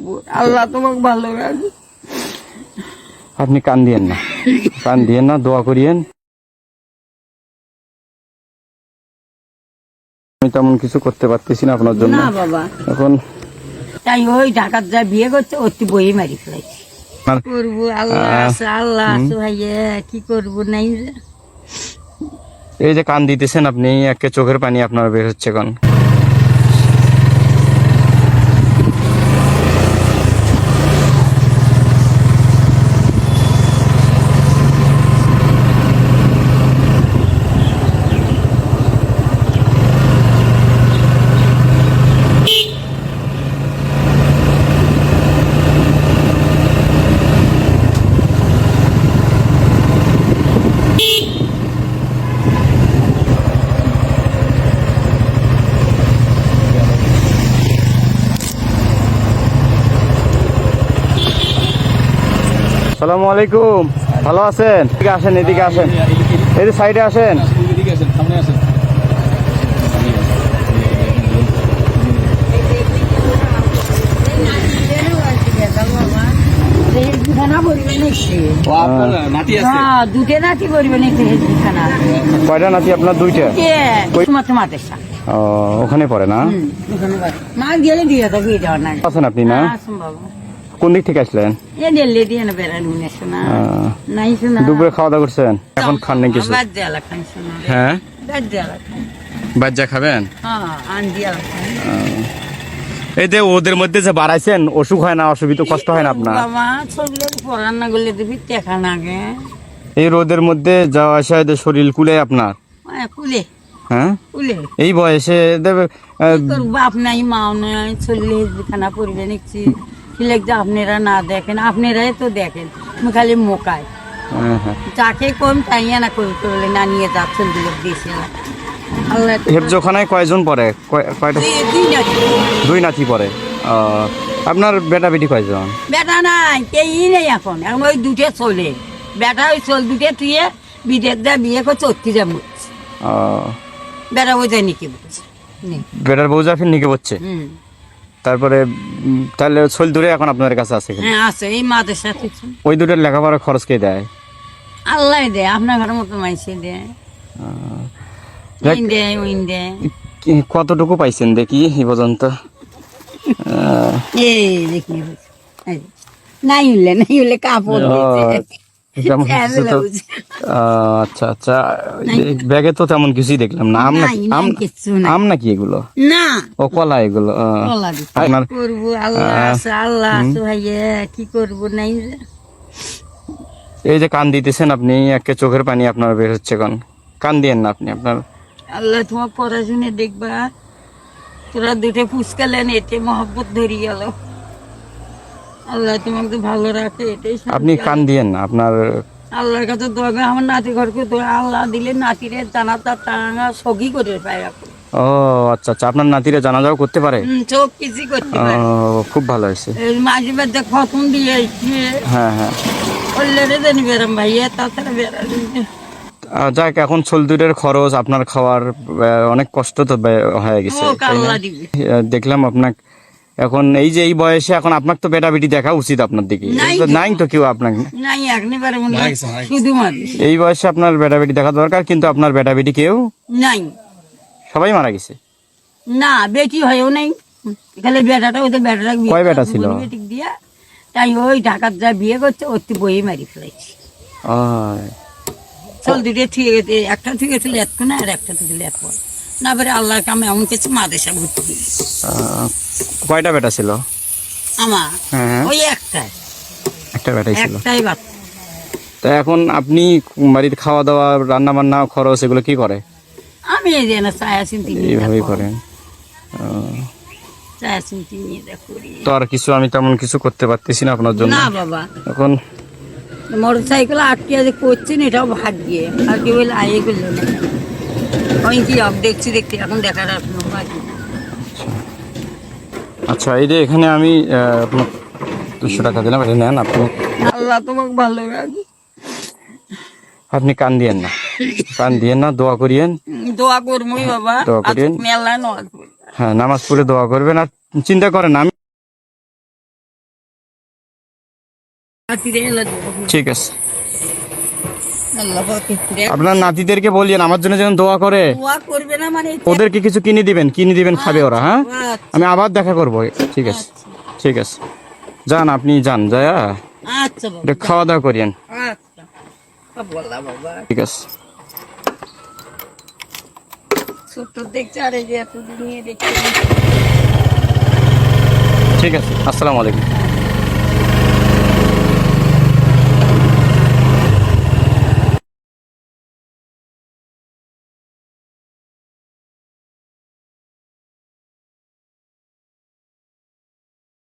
করবো? আল্লাহ তোমাকে ভালো রাখবে। আপনি কান দিয়েন না, দোয়া করিয়েন। আমি তেমন কিছু করতে পারতেছি না আপনার জন্য। না বাবা, এখন তাই ওই ঢাকার যা বিয়ে করছে ওর বই মারি ফেলাইছি। করবো আল্লাহ আছে, আল্লাহ আছে ভাইয়া, কি করবো নাই। এই যে কান দিতেছেন আপনি, একে চোখের পানি আপনার বের হচ্ছে এখন। আসসালামু আলাইকুম, ভালো আছেন? এদিকে আসেন, এদিকে আসেন, এই যে সাইডে আসেন। কয়টা নাতি আপনার? দুইটা। ওখানে পড়ে না? আছেন আপনি না? কোন দিক থেকে আসলেন? দুপুরে খাওয়া দাওয়া করছেন? এখন খান নাকি কিছু? হ্যাঁ, বাজ্জা খাবেন? এই যে ওদের মধ্যে যে বাড়াইছেন, অসুখ হয় না, অসুবিধা কষ্ট হয় না আপনার? এই রোদের মধ্যে যাওয়া আসা শরীর কুলে আপনার? হ্যাঁ, এই বয়সে বাপ নাই মাও নাই, শরীরে খানা পরিবে নিচ্ছি। আপনারা না দেখেন, আপনারাই তো দেখেন, খালি মোকায় যাকে কম তাই না করলে না নিয়ে যাচ্ছেন দেশে। হেফজোখানায় কয়জন পড়ে? কয়টা? দুই নাতি পড়ে। আপনার বেটা বেটি কয়জন? বেটা নাই, কেই নেই এখন। এখন ওই দুটো চলে, বেটা ওই চল দুটো তুই বিদেশ যা বিয়ে করছে অতি যা বলছে। বেটা ওই যায় নিকে বলছে, বেটার বউ যা ফির নিকে বলছে। তারপরে তাহলে সোল দূরে এখন আপনাদের কাছে আছে? হ্যাঁ আছে, এই মাদের সাথে। ওই দুটোর লেখাপড়ার খরচ কে দেয়? আল্লাহ দেয়, আপনার ঘরের মতো মাইসে দেয়। কতটুকু পাইছেন দেখি এই পর্যন্ত? নাই হলে কাপড়। আচ্ছা আচ্ছা, ব্যাগে তো তেমন কিছুই দেখলাম না। আম নাকি এগুলো? না, ও কলা এগুলো। করবো আল্লাহ আছে, আল্লাহ আছে ভাইয়া, কি করবো নাই। এই যে কান দিতেছেন আপনি, একে চোখের পানি আপনার বের হচ্ছে এখন। কান দিয়েন না আপনি। আপনার আল্লাহ তোমার পড়াশুনে দেখবা, তোরা দুটো ফুসকালেন, এতে মহব্বত ধরি গেল। আল্লাহ তোমাকে ভালো রাখে, এটাই। আপনি কান দিয়েন না, আপনার আল্লাহর কাছে দোয়া করে। আমার নাতি ঘরকে আল্লাহ দিলে নাতিরে জানাতা টাঙা সগি করে পায়। ও আচ্ছা আচ্ছা, আপনার নাতিরে জানাজাও করতে পারে? চোখ কিছু করতে পারে। খুব ভালো হয়েছে। মাঝে মাঝে খতম দিয়ে আসছে। হ্যাঁ হ্যাঁ, বললে জানি বেরাম ভাইয়া, তাছাড়া বেড়ালি। যাক, এখন সোলদুরের খরচ, আপনার খাওয়ার অনেক কষ্ট তো হয়ে গেছে। দেখলাম আপনার এখন এই যে এই বয়সে, এখন আপনার তো বেটা বেটি দেখা উচিত আপনার দিকে। নাই তো কেউ আপনার? এই বয়সে আপনার বেটা বেটি দেখা দরকার, কিন্তু আপনার বেটা বেটি কেউ নাই, সবাই মারা গেছে। না বেটি হয়েও নাই, খালি বেটাটা ওদের বেটাটা। কয় বেটা ছিল? দিয়া তাই ওই ঢাকার যা বিয়ে করছে ওর বই মারি ফেলাইছি। চল দুটো ঠিক গেছে, একটা ঠিক গেছিল এতক্ষণ, আর একটা ঠিক গেলে এত না বেড়ে আল্লাহর কামে এমন কিছু মাদেশা ঘুরতে। কয়টা বেটা ছিল আমার? হ্যাঁ, ওই একটাই, একটা বেটাই ছিল। একটাই বাচ্চা। তা এখন আপনি বাড়িতে খাওয়া দাওয়া, রান্না বান্না, খরচ এগুলো কি করে? আমি এই যে না চায়া চিন্তি এইভাবেই করেন? চায়া চিন্তি নিয়ে করি। তো আর কিছু আমি তেমন কিছু করতে পারতেছি না আপনার জন্য। না বাবা, এখন মোটর সাইকেল আটকে যে করছেন, এটাও ভাগ দিয়ে আর কি বলে আয়ে করলো না। আমি কি দেখছি দেখতে, এখন দেখার আর কোনো বাকি। আচ্ছা, এই যে এখানে আমি আপনার 200 টাকা দিলাম, এটা নেন আপনি। আল্লাহ তোমাকে ভালো রাখবে। আপনি কান দিয়েন না, দোয়া করিয়েন। দোয়া করবোই বাবা, দোয়া করিয়েন। মেলা নয়। হ্যাঁ, নামাজ পড়ে দোয়া করবেন। আর চিন্তা করেন, আমি নাতিরে এলো দেবো। ঠিক আছে, আল্লাহ পাকের দেখ, আপনার নাতিদেরকে বলিয়েন আমার জন্য যেন দোয়া করে। দোয়া করবে না মানে ওদেরকে কিছু কিনে দিবেন খাবে ওরা। হ্যাঁ, আচ্ছা, আমি আবার দেখা করব। ঠিক আছে, ঠিক আছে, যান আপনি যান, যায় আচ্ছা বাবা, এটা খাওয়া দাওয়া করিয়েন। আচ্ছা বললা বাবা, ঠিক আছে। ছোট্ট দেখছে আরে যে এতদিন নিয়ে দেখছে। ঠিক আছে, আসসালামু আলাইকুম।